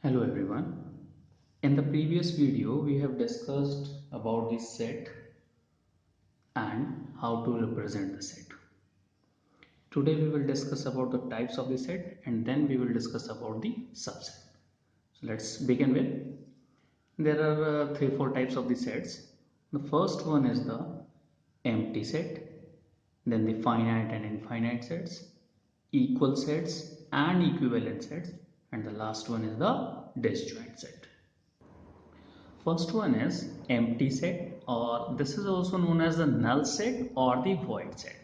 Hello everyone. In the previous video we have discussed about the set and how to represent the set. Today we will discuss about the types of the set and then we will discuss about the subset. So let's begin with. There are 3-4 types of the sets. The first one is the empty set, then the finite and infinite sets, equal sets and equivalent sets, and the last one is the disjoint set. First one is empty set, or this is also known as the null set or the void set.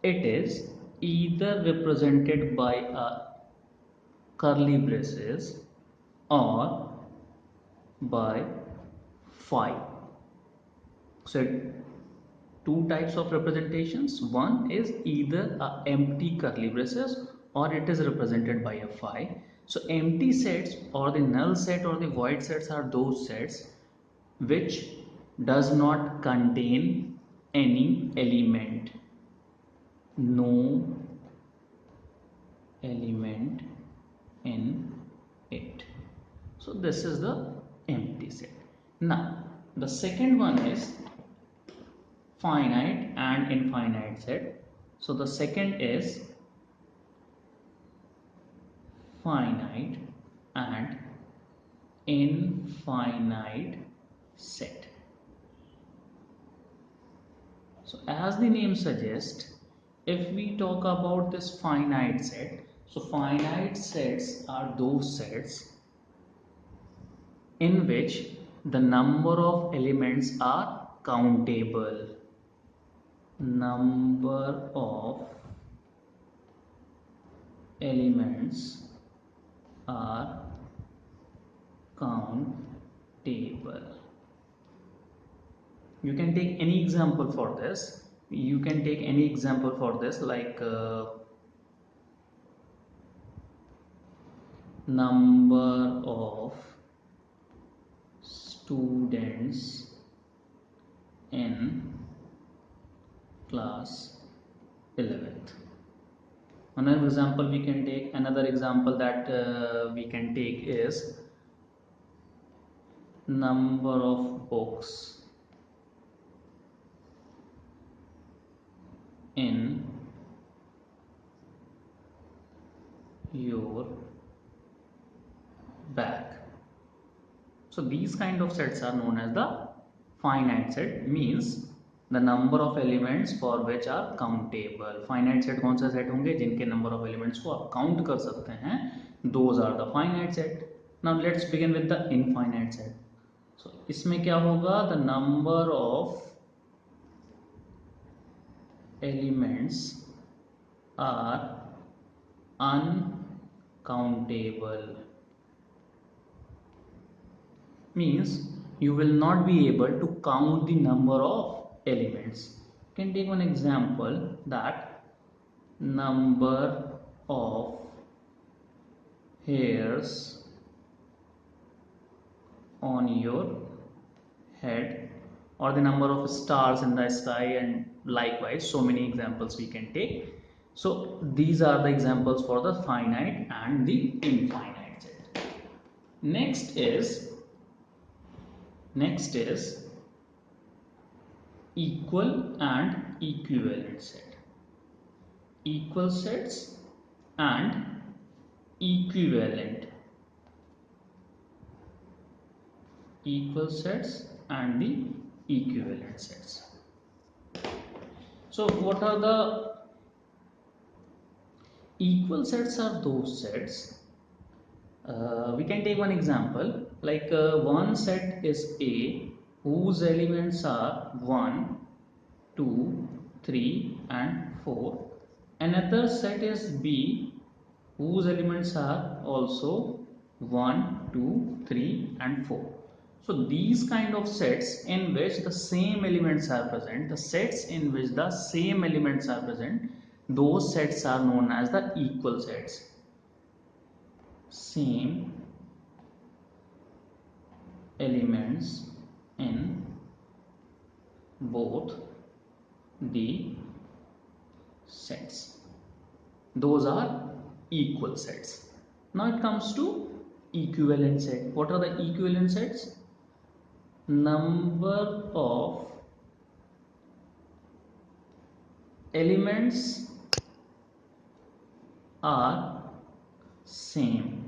It is either represented by a curly braces or by phi. So two types of representations. One is either a empty curly braces or it is represented by a phi. So empty sets or the null set or the void sets are those sets which does not contain any element, no element in it. So this is the empty set. Now the second one is finite and infinite set. So the second is finite and infinite set. So as the name suggests, if we talk about this finite set, so finite sets are those sets in which the number of elements are countable. Number of elements are countable. You can take any example for this. You can take any example for this like number of students in class 11th. Another example that we can take is number of books in your bag. So these kind of sets are known as the finite set, means the number of elements for which are countable. Finite set कौन सा set होंगे जिनके number of elements को आप count कर सकते हैं, those are the finite set. Now let's begin with the infinite set. So इसमें क्या होगा, the number of elements are uncountable, means you will not be able to count the number of elements. You can take one example that number of hairs on your head or the number of stars in the sky, and likewise so many examples we can take. So these are the examples for the finite and the infinite set. Next is equal and equivalent set. Equal sets and equivalent. Equal sets and the equivalent sets. So what are the equal sets? Are those sets, we can take one example like one set is A whose elements are 1, 2, 3 and 4. Another set is B whose elements are also 1, 2, 3 and 4. So these kind of sets in which the same elements are present, those sets are known as the equal sets. Same elements in both the sets, those are equal sets. Now it comes to equivalent set. What are the equivalent sets? Number of elements are same.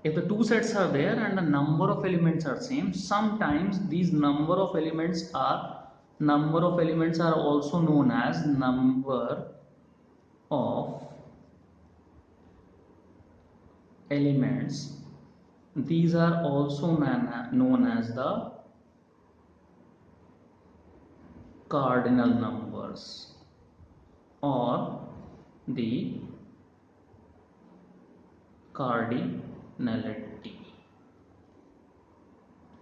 If the two sets are there and the number of elements are same, sometimes these number of elements are also known as number of elements. These are also known as the cardinal numbers or the cardinality.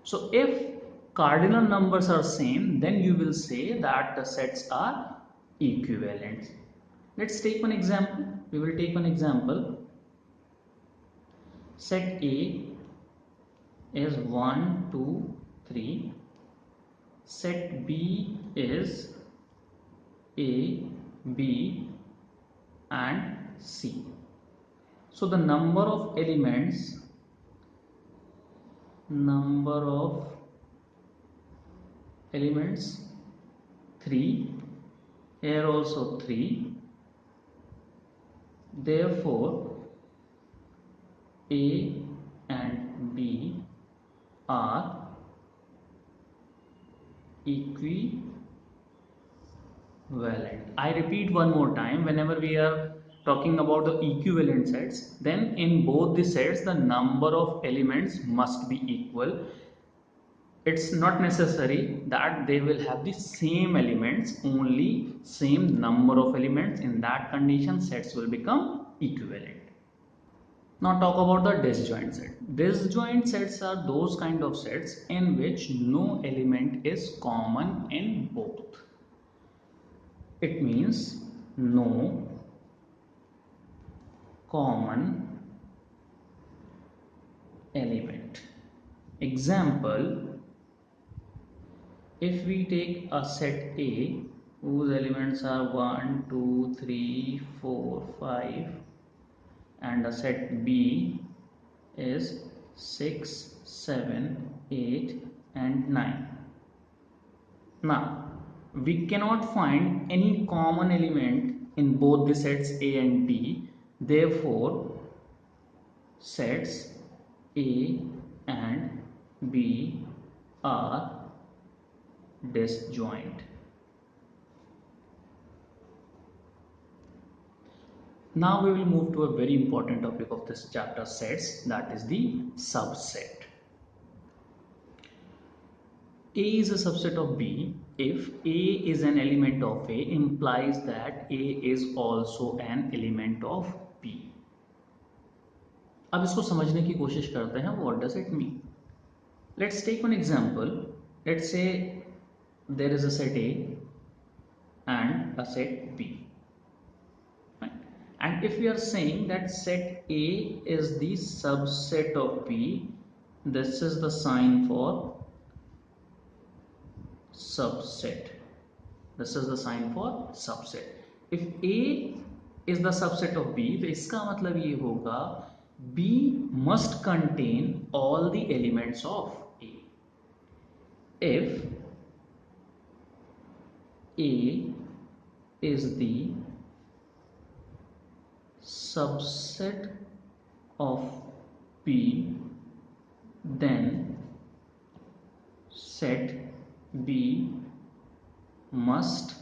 So if cardinal numbers are same, then you will say that the sets are equivalent. Let's take one example. We will take one example. Set A is 1, 2, 3. Set B is A, B and C. So the number of elements 3, here also 3. Therefore A and B are equivalent. I repeat one more time, whenever we are talking about the equivalent sets, then in both the sets the number of elements must be equal. It's not necessary that they will have the same elements, only same number of elements. In that condition, sets will become equivalent. Now talk about the disjoint set. Disjoint sets are those kind of sets in which no element is common in both. It means no common element. Example, if we take a set A whose elements are 1, 2, 3, 4, 5 and a set B is 6, 7, 8 and 9. Now, we cannot find any common element in both the sets A and B. Therefore, sets A and B are disjoint. Now we will move to a very important topic of this chapter, sets, that is the subset. A is a subset of B if A is an element of A implies that A is also an element of B. अब इसको समझने की कोशिश करते हैं, what does it mean? Let's take one example. Let's say there is a set A and a set B. And if we are saying that set A is the subset of B, this is the sign for subset. This is the sign for subset. If A is the subset of B, तो इसका मतलब ये होगा B must contain all the elements of A. If A is the subset of B, then set B must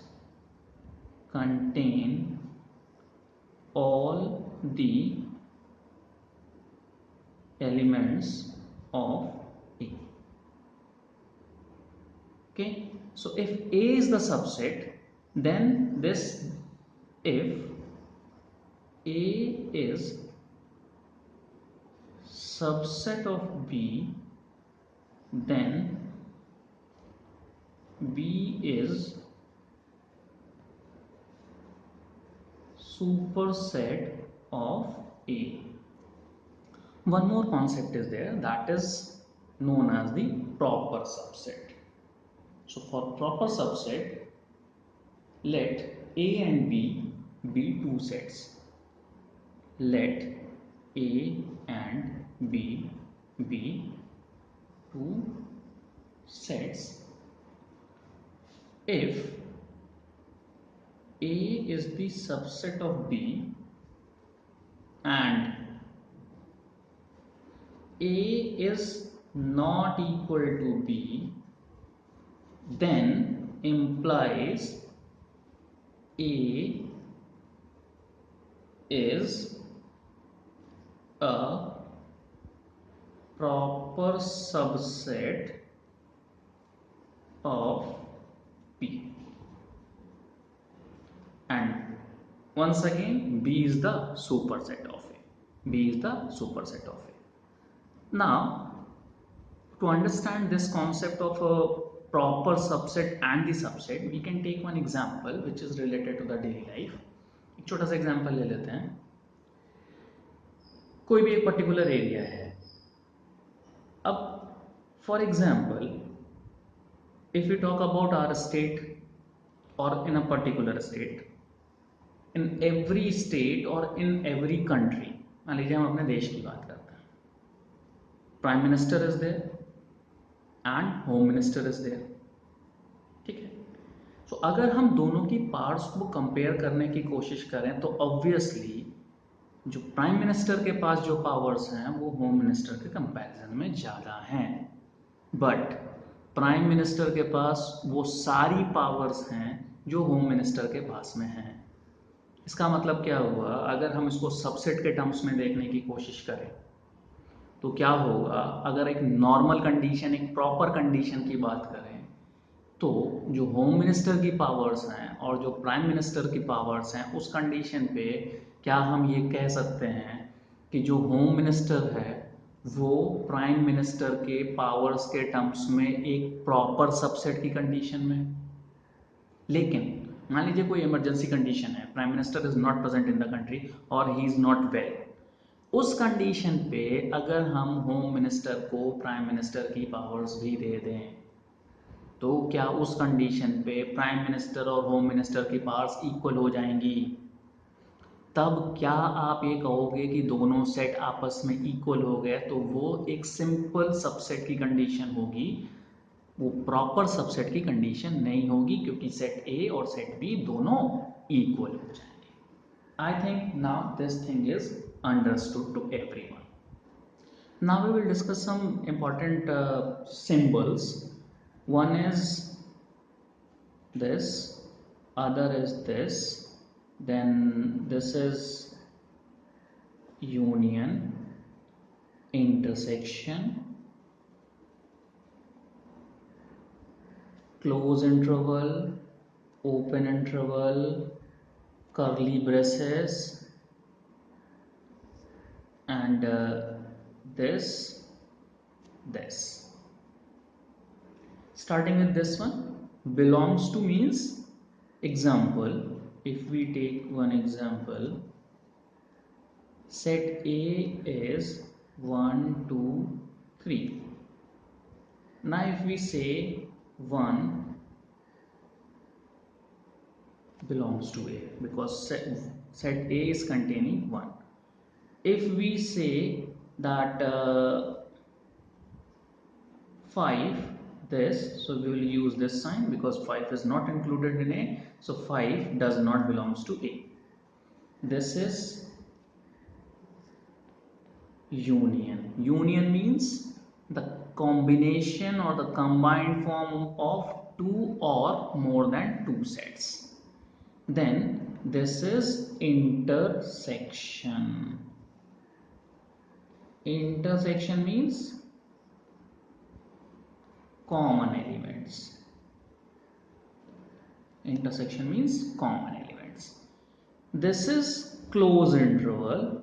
contain all the elements of A. Okay, so if A is the subset, then this, if A is subset of B, then B is superset of A. One more concept is there, that is known as the proper subset. So for proper subset, let A and B be two sets. let A and B be two sets if A is the subset of B and A is not equal to B, then implies A is a proper subset of B. And once again, B is the superset of A. B is the superset of A. Now, to understand this concept of a proper subset and the subset, we can take one example which is related to the daily life. एक छोटा सा example ले लेते हैं. कोई भी एक particular area है. अब for example, if we talk about our state or in a particular state, in every state or in every country, मान लीजिए हम अपने देश की बात करते हैं, prime minister is there and home minister is there. ठीक है. सो अगर हम दोनों की पार्ट्स को कंपेयर करने की कोशिश करें तो ऑब्वियसली जो प्राइम मिनिस्टर के पास जो पावर्स हैं वो होम मिनिस्टर के कंपैरिजन में ज़्यादा हैं. बट प्राइम मिनिस्टर के पास वो सारी पावर्स हैं जो होम मिनिस्टर के पास में हैं. इसका मतलब क्या हुआ, अगर हम इसको सबसेट के टर्म्स में देखने की कोशिश करें तो क्या होगा, अगर एक नॉर्मल कंडीशन, एक प्रॉपर कंडीशन की बात करें तो जो होम मिनिस्टर की पावर्स हैं और जो प्राइम मिनिस्टर की पावर्स हैं, उस कंडीशन पे क्या हम ये कह सकते हैं कि जो होम मिनिस्टर है वो प्राइम मिनिस्टर के पावर्स के टर्म्स में एक प्रॉपर सबसेट की कंडीशन में. लेकिन मान लीजिए कोई इमरजेंसी कंडीशन है, prime minister is not present in the country और ही इज नॉट वेल. उस कंडीशन पे अगर हम होम मिनिस्टर को प्राइम मिनिस्टर की पावर्स भी दे दें तो क्या उस कंडीशन पे प्राइम मिनिस्टर और होम मिनिस्टर की पावर्स इक्वल हो जाएंगी? तब क्या आप ये कहोगे कि दोनों सेट आपस में इक्वल हो गए? तो वो एक सिंपल सबसेट की कंडीशन होगी, वो प्रॉपर सबसेट की कंडीशन नहीं होगी, क्योंकि सेट ए और सेट बी दोनों इक्वल हो जाएंगे. I think now this thing is understood to everyone. Now we will discuss some important symbols. One is this, other is this, then this is union, intersection, close interval, open interval, curly braces, and this. Starting with this one, belongs to means, example, if we take one example, set A is 1 2 3. Now if we say 1 belongs to A because set A is containing 1. If we say that 5 this, so we will use this sign because 5 is not included in A, so 5 does not belongs to A. This is union. Union means the combination or the combined form of two or more than two sets. Then this is intersection. Intersection means common elements. Intersection means common elements. This is closed interval.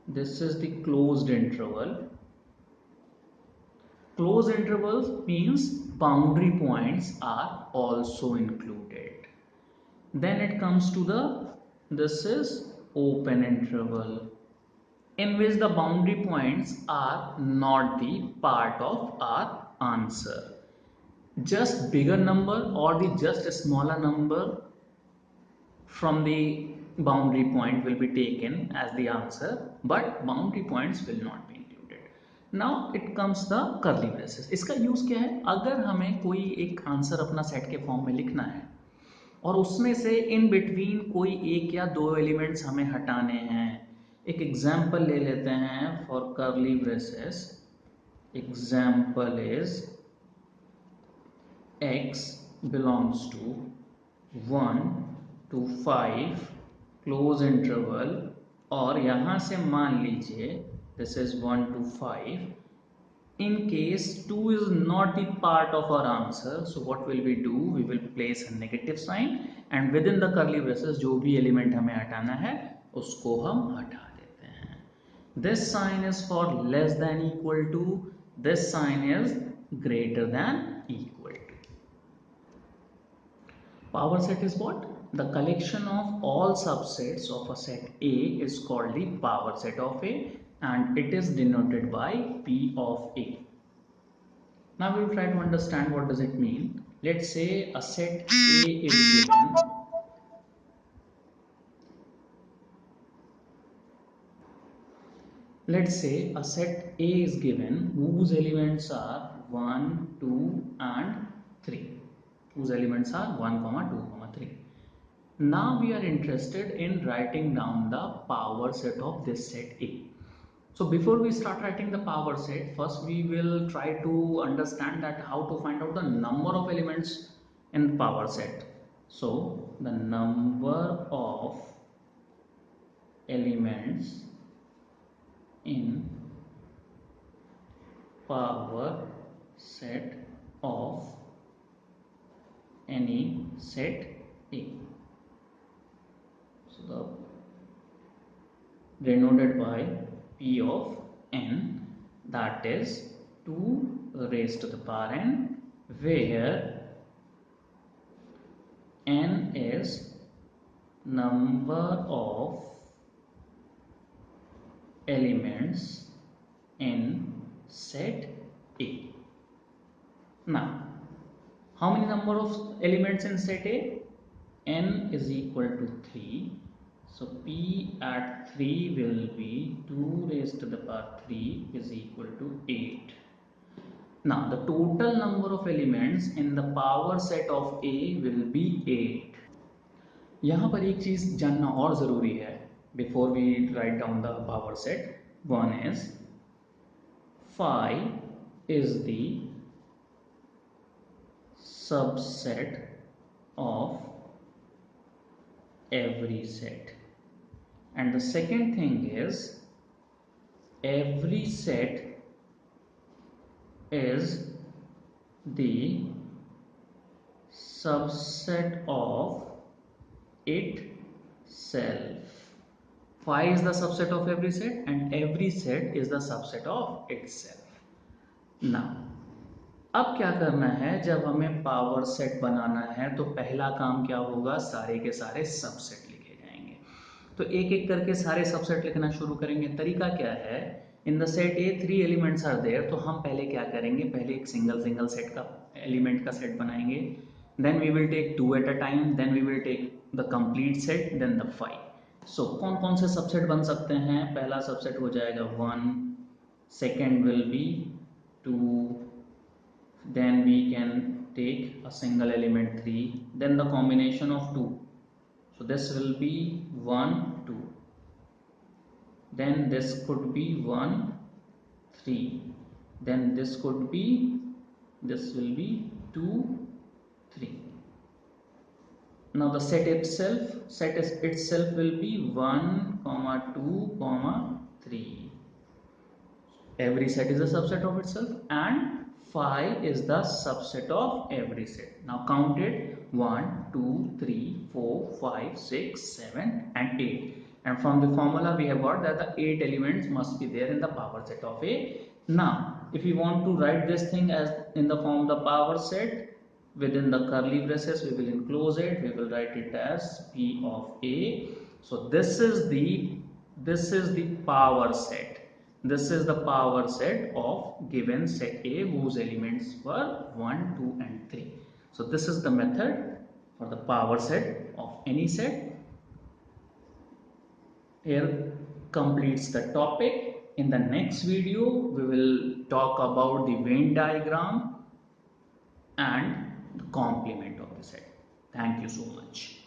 This is the closed interval. Closed intervals means boundary points are also included. Then it comes to this is open interval, in which the boundary points are not the part of our answer. Just bigger number or the just smaller number from the boundary point will be taken as the answer, but boundary points will not be included. Now it comes the curly braces. इसका use क्या है? अगर हमें कोई एक answer अपना set के form में लिखना है और उसमें से इन बिटवीन कोई एक या दो एलिमेंट्स हमें हटाने हैं, एक एग्जाम्पल ले लेते हैं for curly braces. Example is x belongs to 1 to 5 close interval, और यहां से मान लीजिए this is 1 to 5. In case 2 is not the part of our answer, so what will we do? We will place a negative sign and within the curly braces जो भी element हमें हटाना है उसको हम हटा देते हैं. This sign is for less than equal to, this sign is greater than equal to. Power set is what? The collection of all subsets of a set A is called the power set of A, and it is denoted by P of A. Now we will try to understand what does it mean. Let's say a set A is given. Let's say a set A is given whose elements are 1, 2 and 3. Whose elements are 1, 2, 3. Now we are interested in writing down the power set of this set A. So before we start writing the power set, first we will try to understand that how to find out the number of elements in the power set. So the number of elements in power set of any set A. So the denoted by P of n, that is 2 raised to the power n, where n is number of elements in set A. Now, how many number of elements in set A? N is equal to 3. So P at 3 will be 2 raised to the power 3 is equal to 8. Now the total number of elements in the power set of A will be 8. यहाँ पर एक चीज जानना और जरूरी है before we write down the power set. One is 5 is the subset of every set, and the second thing is every set is the subset of itself. 5 is the subset of every set and every set is the subset of itself. Now अब क्या करना है, जब हमें power set बनाना है तो पहला काम क्या होगा, सारे के सारे सबसेट लिखे जाएंगे. तो एक एक करके सारे सबसेट लिखना शुरू करेंगे. तरीका क्या है, in the set a 3 elements are there, तो हम पहले क्या करेंगे, पहले एक सिंगल सेट का एलिमेंट का सेट बनाएंगे. Then we will take 2 at a time, then we will take the complete set, then the 5. So कौन कौन से सबसेट बन सकते हैं, पहला सबसेट हो जाएगा 1, second will be 2, then we can take a single element 3, then the combination of 2, so this will be 1 2, then this could be 1 3, then this could be, this will be 2 3. Now the set itself will be 1 2 3. Every set is a subset of itself and 5 is the subset of every set. Now count it, 1 2 3 4 5 6 7 and 8, and from the formula we have got that the 8 elements must be there in the power set of A. Now if we want to write this thing as in the form of the power set, within the curly braces we will enclose it, we will write it as P of A. So this is the power set. This is the power set of given set A whose elements were 1 2 and 3. So this is the method for the power set of any set. here completes the topic. In the next video, we will talk about the Venn diagram and the complement of the set. Thank you so much.